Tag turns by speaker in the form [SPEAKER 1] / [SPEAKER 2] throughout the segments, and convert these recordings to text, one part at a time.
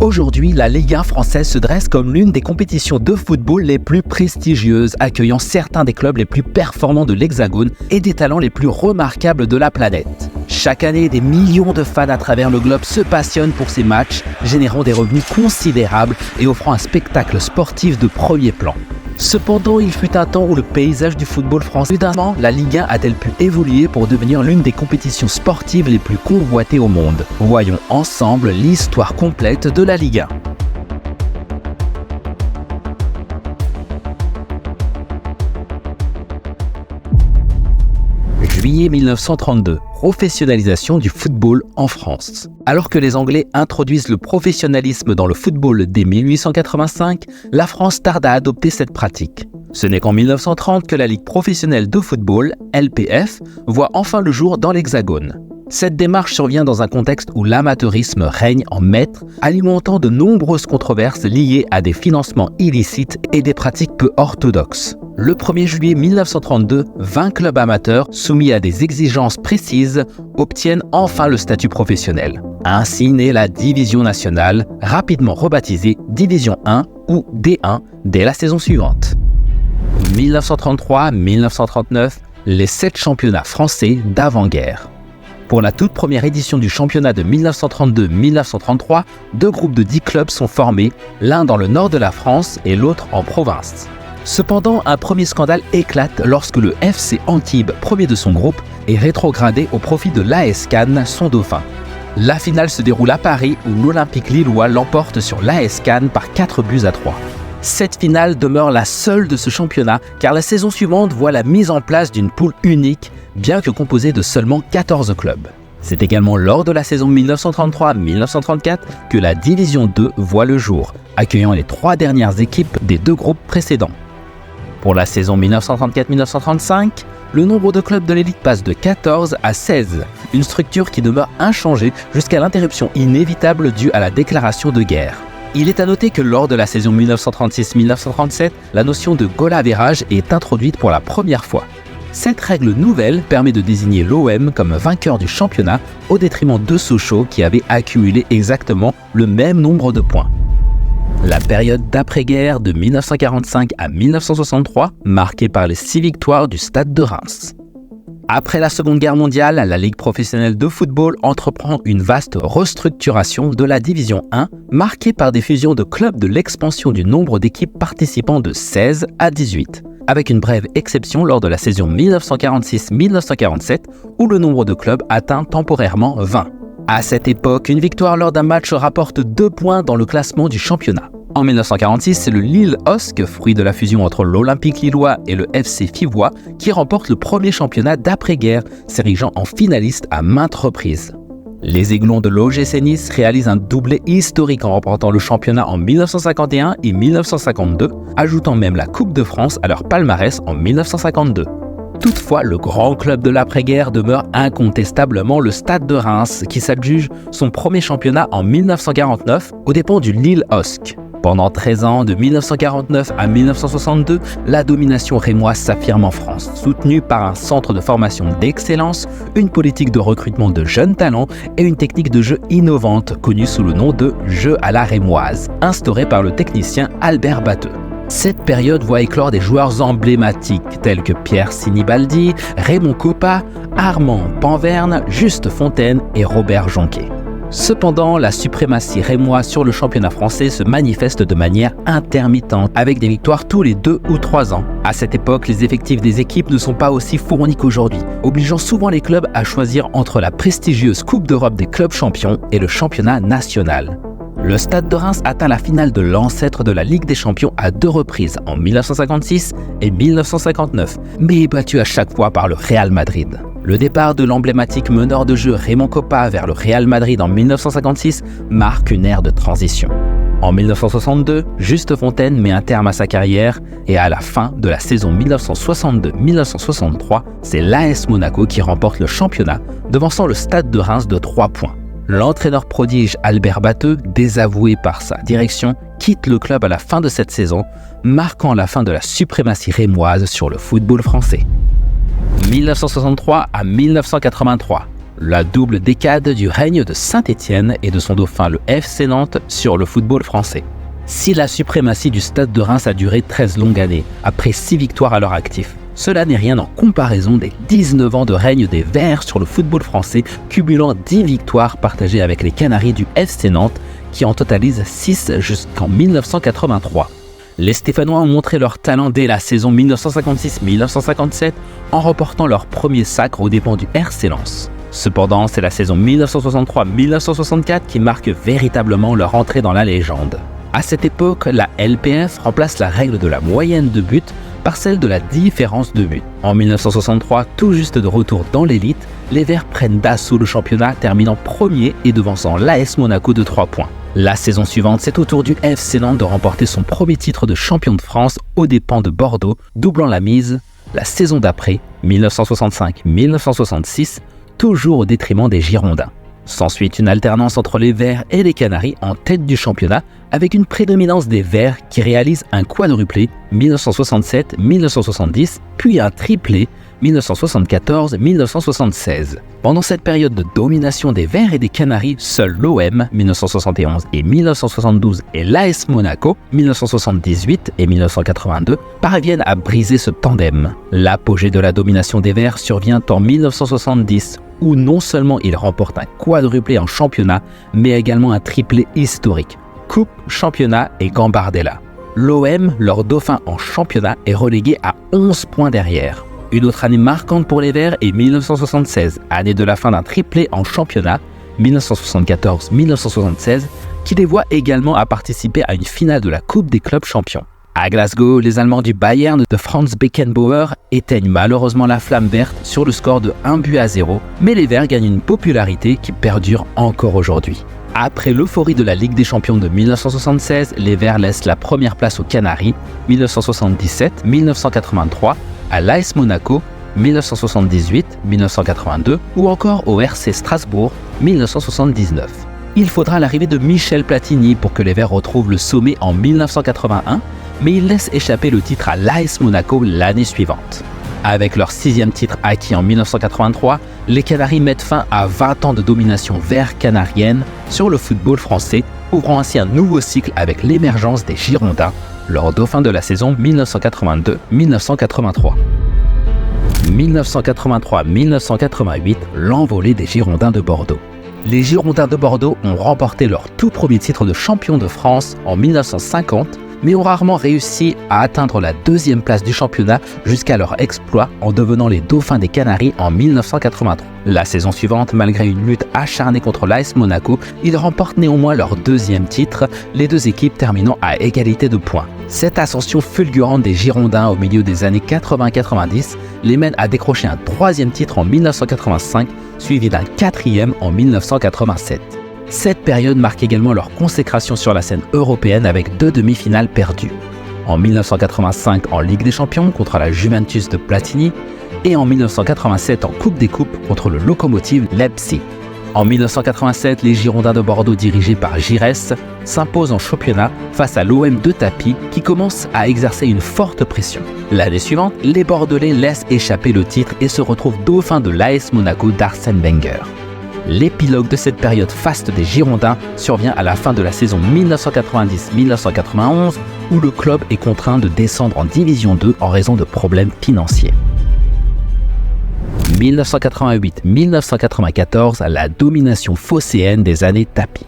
[SPEAKER 1] Aujourd'hui, la Ligue 1 française se dresse comme l'une des compétitions de football les plus prestigieuses, accueillant certains des clubs les plus performants de l'Hexagone et des talents les plus remarquables de la planète. Chaque année, des millions de fans à travers le globe se passionnent pour ces matchs, générant des revenus considérables et offrant un spectacle sportif de premier plan. Cependant, il fut un temps où le paysage du football français, la Ligue 1 a-t-elle pu évoluer pour devenir l'une des compétitions sportives les plus convoitées au monde? Voyons ensemble l'histoire complète de la Ligue 1. Juillet 1932, professionnalisation du football en France. Alors que les Anglais introduisent le professionnalisme dans le football dès 1885, la France tarde à adopter cette pratique. Ce n'est qu'en 1930 que la Ligue professionnelle de football, LPF, voit enfin le jour dans l'Hexagone. Cette démarche survient dans un contexte où l'amateurisme règne en maître, alimentant de nombreuses controverses liées à des financements illicites et des pratiques peu orthodoxes. Le 1er juillet 1932, 20 clubs amateurs, soumis à des exigences précises, obtiennent enfin le statut professionnel. Ainsi naît la Division nationale, rapidement rebaptisée Division 1 ou D1 dès la saison suivante. 1933-1939, les 7 championnats français d'avant-guerre. Pour la toute première édition du championnat de 1932-1933, 2 groupes de 10 clubs sont formés, l'un dans le nord de la France et l'autre en province. Cependant, un premier scandale éclate lorsque le FC Antibes, premier de son groupe, est rétrogradé au profit de l'AS Cannes, son dauphin. La finale se déroule à Paris où l'Olympique lillois l'emporte sur l'AS Cannes par 4-3. Cette finale demeure la seule de ce championnat car la saison suivante voit la mise en place d'une poule unique, bien que composée de seulement 14 clubs. C'est également lors de la saison 1933-1934 que la Division 2 voit le jour, accueillant les 3 dernières équipes des 2 groupes précédents. Pour la saison 1934-1935, le nombre de clubs de l'élite passe de 14 à 16, une structure qui demeure inchangée jusqu'à l'interruption inévitable due à la déclaration de guerre. Il est à noter que lors de la saison 1936-1937, la notion de goal average est introduite pour la première fois. Cette règle nouvelle permet de désigner l'OM comme vainqueur du championnat au détriment de Sochaux qui avait accumulé exactement le même nombre de points. La période d'après-guerre de 1945 à 1963, marquée par les 6 victoires du Stade de Reims. Après la Seconde Guerre mondiale, la Ligue professionnelle de football entreprend une vaste restructuration de la Division 1, marquée par des fusions de clubs de l'expansion du nombre d'équipes participant de 16 à 18, avec une brève exception lors de la saison 1946-1947, où le nombre de clubs atteint temporairement 20. À cette époque, une victoire lors d'un match rapporte 2 points dans le classement du championnat. En 1946, c'est le Lille OSC, fruit de la fusion entre l'Olympique lillois et le FC Fivois, qui remporte le premier championnat d'après-guerre, s'érigeant en finaliste à maintes reprises. Les Aiglons de l'OGC Nice réalisent un doublé historique en remportant le championnat en 1951 et 1952, ajoutant même la Coupe de France à leur palmarès en 1952. Toutefois, le grand club de l'après-guerre demeure incontestablement le Stade de Reims, qui s'adjuge son premier championnat en 1949 aux dépens du Lille OSC. Pendant 13 ans, de 1949 à 1962, la domination rémoise s'affirme en France, soutenue par un centre de formation d'excellence, une politique de recrutement de jeunes talents et une technique de jeu innovante connue sous le nom de jeu à la rémoise, instaurée par le technicien Albert Batteux. Cette période voit éclore des joueurs emblématiques tels que Pierre Sinibaldi, Raymond Kopa, Armand Panverne, Juste Fontaine et Robert Jonquet. Cependant, la suprématie rémoise sur le championnat français se manifeste de manière intermittente, avec des victoires tous les 2 ou 3 ans. À cette époque, les effectifs des équipes ne sont pas aussi fournis qu'aujourd'hui, obligeant souvent les clubs à choisir entre la prestigieuse Coupe d'Europe des clubs champions et le championnat national. Le Stade de Reims atteint la finale de l'ancêtre de la Ligue des Champions à 2 reprises, en 1956 et 1959, mais est battu à chaque fois par le Real Madrid. Le départ de l'emblématique meneur de jeu Raymond Kopa vers le Real Madrid en 1956 marque une ère de transition. En 1962, Juste Fontaine met un terme à sa carrière et à la fin de la saison 1962-1963, c'est l'AS Monaco qui remporte le championnat, devançant le Stade de Reims de 3 points. L'entraîneur prodige Albert Batteux, désavoué par sa direction, quitte le club à la fin de cette saison, marquant la fin de la suprématie rémoise sur le football français. 1963 à 1983. la double décade du règne de Saint-Étienne et de son dauphin le FC Nantes sur le football français. Si la suprématie du Stade de Reims a duré 13 longues années, après 6 victoires à leur actif, cela n'est rien en comparaison des 19 ans de règne des Verts sur le football français, cumulant 10 victoires partagées avec les Canaries du FC Nantes, qui en totalisent 6 jusqu'en 1983. Les Stéphanois ont montré leur talent dès la saison 1956-1957 en remportant leur premier sacre aux dépens du RC Lens. Cependant, c'est la saison 1963-1964 qui marque véritablement leur entrée dans la légende. À cette époque, la LPF remplace la règle de la moyenne de buts par celle de la différence de buts. En 1963, tout juste de retour dans l'élite, les Verts prennent d'assaut le championnat, terminant premier et devançant l'AS Monaco de 3 points. La saison suivante, c'est au tour du FC Nantes de remporter son premier titre de champion de France aux dépens de Bordeaux, doublant la mise. La saison d'après, 1965-1966, toujours au détriment des Girondins. S'ensuit une alternance entre les Verts et les Canaries en tête du championnat, avec une prédominance des Verts qui réalisent un quadruplé 1967-1970, puis un triplé 1974-1976. Pendant cette période de domination des Verts et des Canaries, seuls l'OM 1971 et 1972 et l'AS Monaco 1978 et 1982 parviennent à briser ce tandem. L'apogée de la domination des Verts survient en 1970, où non seulement ils remportent un quadruplé en championnat, mais également un triplé historique, Coupe, Championnat et Gambardella. L'OM, leur dauphin en championnat, est relégué à 11 points derrière. Une autre année marquante pour les Verts est 1976, année de la fin d'un triplé en championnat, 1974-1976, qui les voit également à participer à une finale de la Coupe des clubs champions. À Glasgow, les Allemands du Bayern de Franz Beckenbauer éteignent malheureusement la flamme verte sur le score de 1-0, mais les Verts gagnent une popularité qui perdure encore aujourd'hui. Après l'euphorie de la Ligue des Champions de 1976, les Verts laissent la première place aux Canaries, 1977-1983, à l'AS Monaco, 1978-1982 ou encore au RC Strasbourg, 1979. Il faudra l'arrivée de Michel Platini pour que les Verts retrouvent le sommet en 1981, mais ils laissent échapper le titre à l'AS Monaco l'année suivante. Avec leur 6e titre acquis en 1983, les Canaries mettent fin à 20 ans de domination vert-canarienne sur le football français, ouvrant ainsi un nouveau cycle avec l'émergence des Girondins, leur dauphin de la saison 1982-1983. 1983-1988, l'envolée des Girondins de Bordeaux. Les Girondins de Bordeaux ont remporté leur tout premier titre de champion de France en 1950, mais ont rarement réussi à atteindre la 2e place du championnat jusqu'à leur exploit en devenant les dauphins des Canaries en 1983. La saison suivante, malgré une lutte acharnée contre l'AS Monaco, ils remportent néanmoins leur 2e titre, les deux équipes terminant à égalité de points. Cette ascension fulgurante des Girondins au milieu des années 80-90 les mène à décrocher un 3e titre en 1985, suivi d'un 4e en 1987. Cette période marque également leur consécration sur la scène européenne avec 2 demi-finales perdues. En 1985 en Ligue des Champions contre la Juventus de Platini et en 1987 en Coupe des Coupes contre le Lokomotiv Leipzig. En 1987, les Girondins de Bordeaux dirigés par Giresse s'imposent en championnat face à l'OM de Tapi qui commence à exercer une forte pression. L'année suivante, les Bordelais laissent échapper le titre et se retrouvent dauphins de l'AS Monaco d'Arsène Wenger. L'épilogue de cette période faste des Girondins survient à la fin de la saison 1990-1991 où le club est contraint de descendre en Division 2 en raison de problèmes financiers. 1988-1994, la domination phocéenne des années Tapi.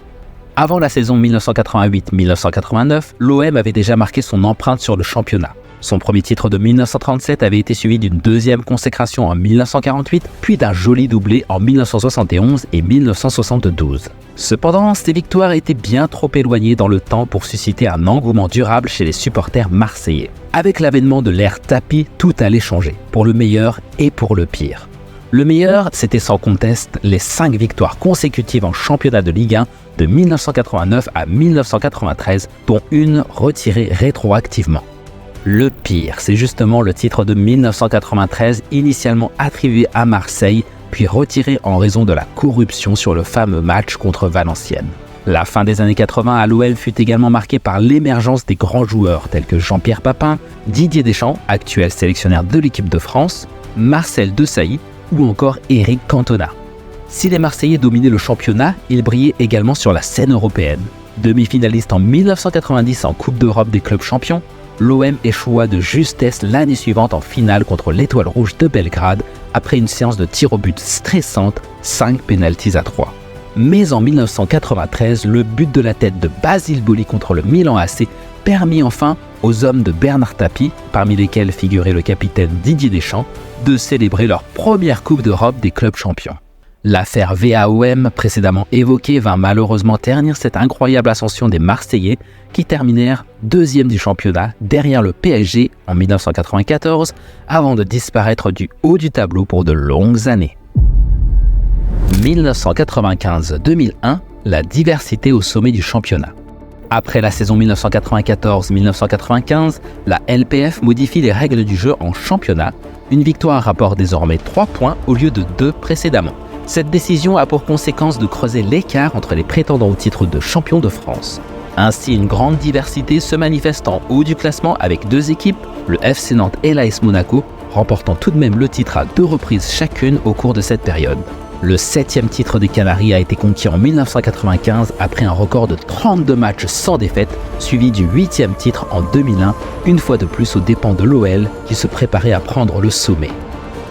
[SPEAKER 1] Avant la saison 1988-1989, l'OM avait déjà marqué son empreinte sur le championnat. Son premier titre de 1937 avait été suivi d'une 2e consécration en 1948, puis d'un joli doublé en 1971 et 1972. Cependant, ces victoires étaient bien trop éloignées dans le temps pour susciter un engouement durable chez les supporters marseillais. Avec l'avènement de l'ère Tapi, tout allait changer, pour le meilleur et pour le pire. Le meilleur, c'était sans conteste les 5 victoires consécutives en championnat de Ligue 1 de 1989 à 1993, dont une retirée rétroactivement. Le pire, c'est justement le titre de 1993, initialement attribué à Marseille, puis retiré en raison de la corruption sur le fameux match contre Valenciennes. La fin des années 80 à l'OM fut également marquée par l'émergence des grands joueurs tels que Jean-Pierre Papin, Didier Deschamps, actuel sélectionneur de l'équipe de France, Marcel Desailly ou encore Éric Cantona. Si les Marseillais dominaient le championnat, ils brillaient également sur la scène européenne. Demi-finaliste en 1990 en Coupe d'Europe des clubs champions, l'OM échoua de justesse l'année suivante en finale contre l'Étoile Rouge de Belgrade après une séance de tirs au but stressante, 5 pénaltys à 3. Mais en 1993, le but de la tête de Basile Boli contre le Milan AC permit enfin aux hommes de Bernard Tapie, parmi lesquels figurait le capitaine Didier Deschamps, de célébrer leur première Coupe d'Europe des clubs champions. L'affaire VAOM, précédemment évoquée, vint malheureusement ternir cette incroyable ascension des Marseillais qui terminèrent deuxième du championnat derrière le PSG en 1994 avant de disparaître du haut du tableau pour de longues années. 1995-2001, la diversité au sommet du championnat. Après la saison 1994-1995, la LPF modifie les règles du jeu en championnat. Une victoire rapporte désormais 3 points au lieu de 2 précédemment. Cette décision a pour conséquence de creuser l'écart entre les prétendants au titre de champion de France. Ainsi, une grande diversité se manifeste en haut du classement avec 2 équipes, le FC Nantes et l'AS Monaco, remportant tout de même le titre à 2 reprises chacune au cours de cette période. Le 7e titre des Canaries a été conquis en 1995 après un record de 32 matchs sans défaite, suivi du 8e titre en 2001, une fois de plus aux dépens de l'OL qui se préparait à prendre le sommet.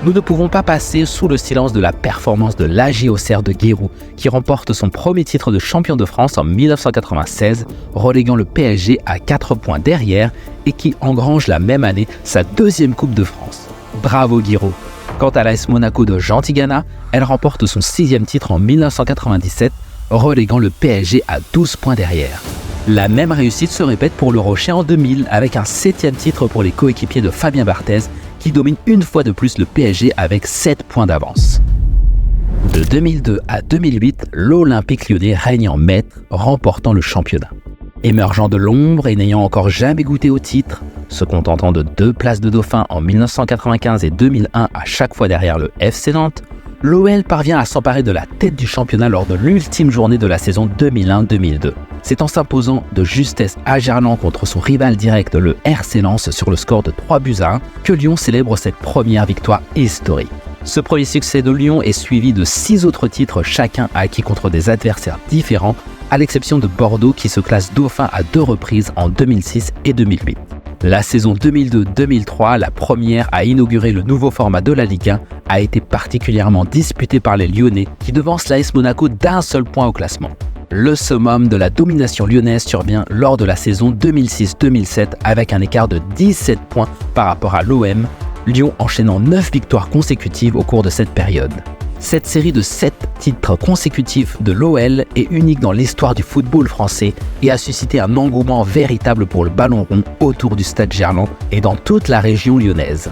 [SPEAKER 1] Nous ne pouvons pas passer sous le silence de la performance de l'AG Auxerre de Guéroult, qui remporte son premier titre de champion de France en 1996, reléguant le PSG à 4 points derrière et qui engrange la même année sa 2e Coupe de France. Bravo Guéroult! Quant à l'AS Monaco de Jean Tigana, elle remporte son 6e titre en 1997, reléguant le PSG à 12 points derrière. La même réussite se répète pour le Rocher en 2000 avec un 7e titre pour les coéquipiers de Fabien Barthez qui domine une fois de plus le PSG avec 7 points d'avance. De 2002 à 2008, l'Olympique Lyonnais règne en maître, remportant le championnat. Émergeant de l'ombre et n'ayant encore jamais goûté au titre, se contentant de 2 places de dauphin en 1995 et 2001 à chaque fois derrière le FC Nantes, l'OL parvient à s'emparer de la tête du championnat lors de l'ultime journée de la saison 2001-2002. C'est en s'imposant de justesse à Gerland contre son rival direct, le RC Lens, sur le score de 3-1, que Lyon célèbre cette première victoire historique. Ce premier succès de Lyon est suivi de 6 autres titres, chacun acquis contre des adversaires différents, à l'exception de Bordeaux qui se classe dauphin à 2 reprises en 2006 et 2008. La saison 2002-2003, la première à inaugurer le nouveau format de la Ligue 1, a été particulièrement disputée par les Lyonnais qui devancent l'AS Monaco d'1 seul point au classement. Le summum de la domination lyonnaise survient lors de la saison 2006-2007 avec un écart de 17 points par rapport à l'OM, Lyon enchaînant 9 victoires consécutives au cours de cette période. Cette série de 7 titres consécutifs de l'OL est unique dans l'histoire du football français et a suscité un engouement véritable pour le ballon rond autour du stade Gerland et dans toute la région lyonnaise.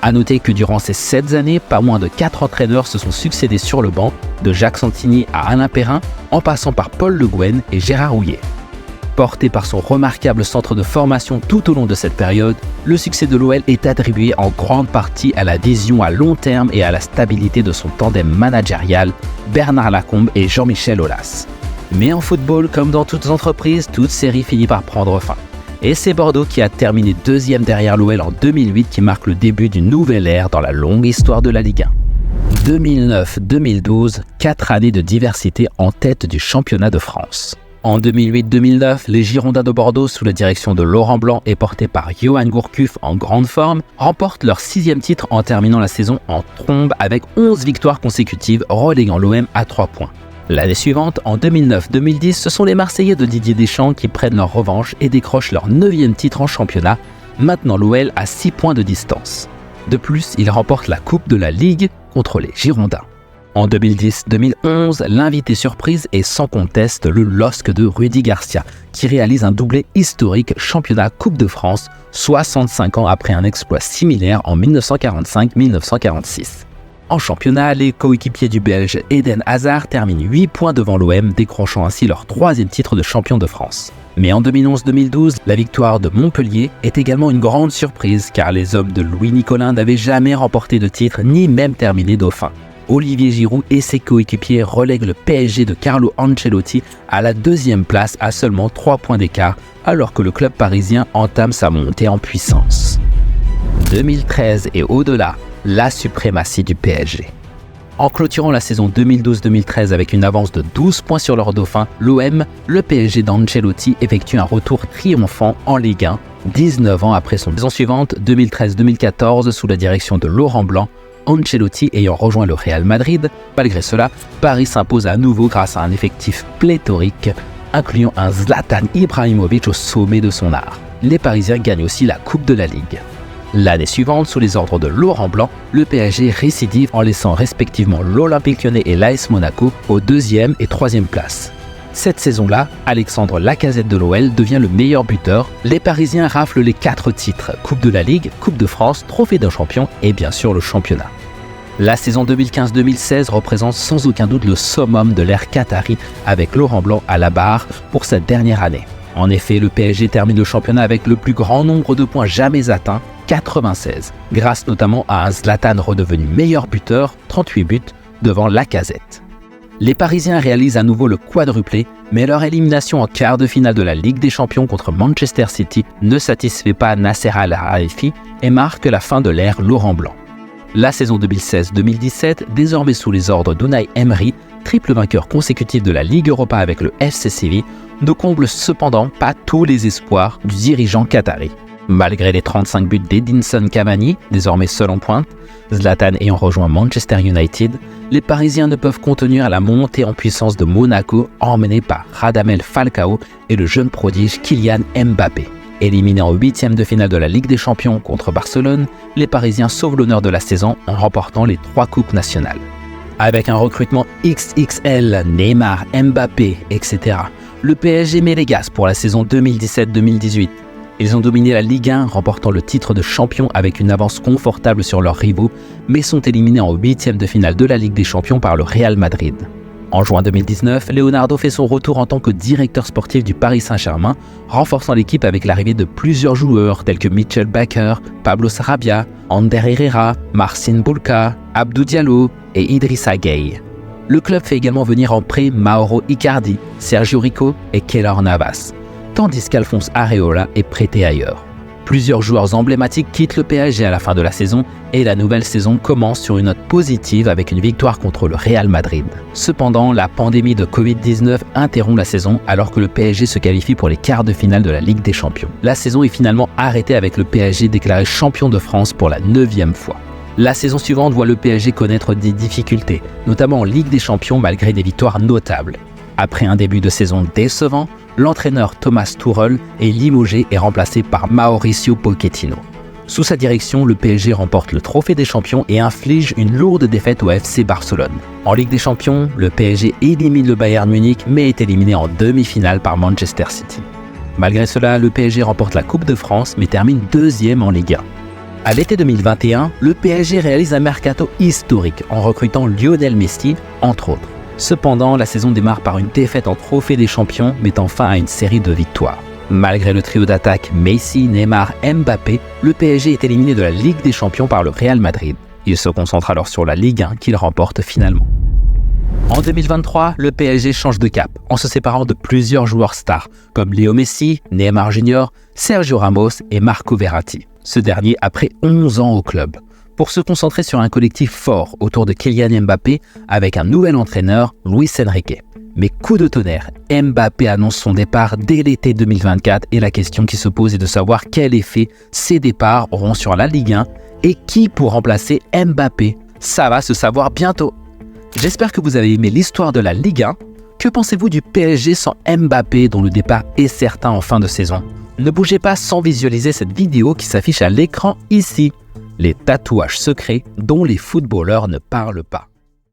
[SPEAKER 1] A noter que durant ces 7 années, pas moins de 4 entraîneurs se sont succédés sur le banc, de Jacques Santini à Alain Perrin, en passant par Paul Le Guen et Gérard Houllier. Porté par son remarquable centre de formation tout au long de cette période, le succès de l'OL est attribué en grande partie à la vision à long terme et à la stabilité de son tandem managérial, Bernard Lacombe et Jean-Michel Aulas. Mais en football, comme dans toutes entreprises, toute série finit par prendre fin. Et c'est Bordeaux qui a terminé 2e derrière l'OL en 2008 qui marque le début d'une nouvelle ère dans la longue histoire de la Ligue 1. 2009-2012, 4 années de diversité en tête du championnat de France. En 2008-2009, les Girondins de Bordeaux, sous la direction de Laurent Blanc et portés par Johan Gourcuff en grande forme, remportent leur 6e titre en terminant la saison en trombe avec 11 victoires consécutives, reléguant l'OM à 3 points. L'année suivante, en 2009-2010, ce sont les Marseillais de Didier Deschamps qui prennent leur revanche et décrochent leur 9e titre en championnat, maintenant l'OL à 6 points de distance. De plus, ils remportent la Coupe de la Ligue contre les Girondins. En 2010-2011, l'invité surprise est sans conteste le LOSC de Rudy Garcia, qui réalise un doublé historique championnat-Coupe de France, 65 ans après un exploit similaire en 1945-1946. En championnat, les coéquipiers du Belge Eden Hazard terminent 8 points devant l'OM, décrochant ainsi leur 3e titre de champion de France. Mais en 2011-2012, la victoire de Montpellier est également une grande surprise car les hommes de Louis Nicolin n'avaient jamais remporté de titre ni même terminé dauphin. Olivier Giroud et ses coéquipiers relèguent le PSG de Carlo Ancelotti à la 2e place à seulement 3 points d'écart alors que le club parisien entame sa montée en puissance. 2013 et au-delà, la suprématie du PSG. En clôturant la saison 2012-2013 avec une avance de 12 points sur leur dauphin, l'OM, le PSG d'Ancelotti effectue un retour triomphant en Ligue 1, 19 ans après son saison suivante, 2013-2014, sous la direction de Laurent Blanc, Ancelotti ayant rejoint le Real Madrid. Malgré cela, Paris s'impose à nouveau grâce à un effectif pléthorique, incluant un Zlatan Ibrahimovic au sommet de son art. Les Parisiens gagnent aussi la Coupe de la Ligue. L'année suivante, sous les ordres de Laurent Blanc, le PSG récidive en laissant respectivement l'Olympique Lyonnais et l'AS Monaco aux 2e et 3e places. Cette saison-là, Alexandre Lacazette de l'OL devient le meilleur buteur. Les Parisiens raflent les 4 titres, Coupe de la Ligue, Coupe de France, Trophée d'un champion et bien sûr le championnat. La saison 2015-2016 représente sans aucun doute le summum de l'ère qatari avec Laurent Blanc à la barre pour sa dernière année. En effet, le PSG termine le championnat avec le plus grand nombre de points jamais atteint, 96, grâce notamment à un Zlatan redevenu meilleur buteur, 38 buts, devant Lacazette. Les Parisiens réalisent à nouveau le quadruplé, mais leur élimination en quart de finale de la Ligue des Champions contre Manchester City ne satisfait pas Nasser Al-Khelaifi et marque la fin de l'ère Laurent Blanc. La saison 2016-2017, désormais sous les ordres d'Unai Emery, triple vainqueur consécutif de la Ligue Europa avec le FC Séville, ne comble cependant pas tous les espoirs du dirigeant qatari. Malgré les 35 buts d'Edinson Cavani, désormais seul en pointe, Zlatan ayant rejoint Manchester United, les Parisiens ne peuvent contenir la montée en puissance de Monaco emmenée par Radamel Falcao et le jeune prodige Kylian Mbappé. Éliminés en 8e de finale de la Ligue des Champions contre Barcelone, les Parisiens sauvent l'honneur de la saison en remportant les 3 coupes nationales. Avec un recrutement XXL, Neymar, Mbappé, etc., le PSG met les gaz pour la saison 2017-2018. Ils ont dominé la Ligue 1, remportant le titre de champion avec une avance confortable sur leurs rivaux, mais sont éliminés en 8e de finale de la Ligue des Champions par le Real Madrid. En juin 2019, Leonardo fait son retour en tant que directeur sportif du Paris Saint-Germain, renforçant l'équipe avec l'arrivée de plusieurs joueurs tels que Mitchell Baker, Pablo Sarabia, Ander Herrera, Marcin Bulka, Abdou Diallo et Idrissa Gueye. Le club fait également venir en prêt Mauro Icardi, Sergio Rico et Keylor Navas, tandis qu'Alphonse Areola est prêté ailleurs. Plusieurs joueurs emblématiques quittent le PSG à la fin de la saison et la nouvelle saison commence sur une note positive avec une victoire contre le Real Madrid. Cependant, la pandémie de Covid-19 interrompt la saison alors que le PSG se qualifie pour les quarts de finale de la Ligue des Champions. La saison est finalement arrêtée avec le PSG déclaré champion de France pour la 9e fois. La saison suivante voit le PSG connaître des difficultés, notamment en Ligue des Champions malgré des victoires notables. Après un début de saison décevant, l'entraîneur Thomas Tuchel est limogé et remplacé par Mauricio Pochettino. Sous sa direction, le PSG remporte le trophée des champions et inflige une lourde défaite au FC Barcelone. En Ligue des Champions, le PSG élimine le Bayern Munich mais est éliminé en demi-finale par Manchester City. Malgré cela, le PSG remporte la Coupe de France mais termine 2e en Ligue 1. À l'été 2021, le PSG réalise un mercato historique en recrutant Lionel Messi, entre autres. Cependant, la saison démarre par une défaite en trophée des champions, mettant fin à une série de victoires. Malgré le trio d'attaque Messi, Neymar, Mbappé, le PSG est éliminé de la Ligue des Champions par le Real Madrid. Il se concentre alors sur la Ligue 1 qu'il remporte finalement. En 2023, le PSG change de cap en se séparant de plusieurs joueurs stars comme Léo Messi, Neymar Jr, Sergio Ramos et Marco Verratti. Ce dernier après 11 ans au club, pour se concentrer sur un collectif fort autour de Kylian Mbappé avec un nouvel entraîneur, Luis Enrique. Mais coup de tonnerre, Mbappé annonce son départ dès l'été 2024 et la question qui se pose est de savoir quel effet ces départs auront sur la Ligue 1 et qui pour remplacer Mbappé. Ça va se savoir bientôt. J'espère que vous avez aimé l'histoire de la Ligue 1. Que pensez-vous du PSG sans Mbappé dont le départ est certain en fin de saison? Ne bougez pas sans visualiser cette vidéo qui s'affiche à l'écran ici. Les tatouages secrets dont les footballeurs ne parlent pas.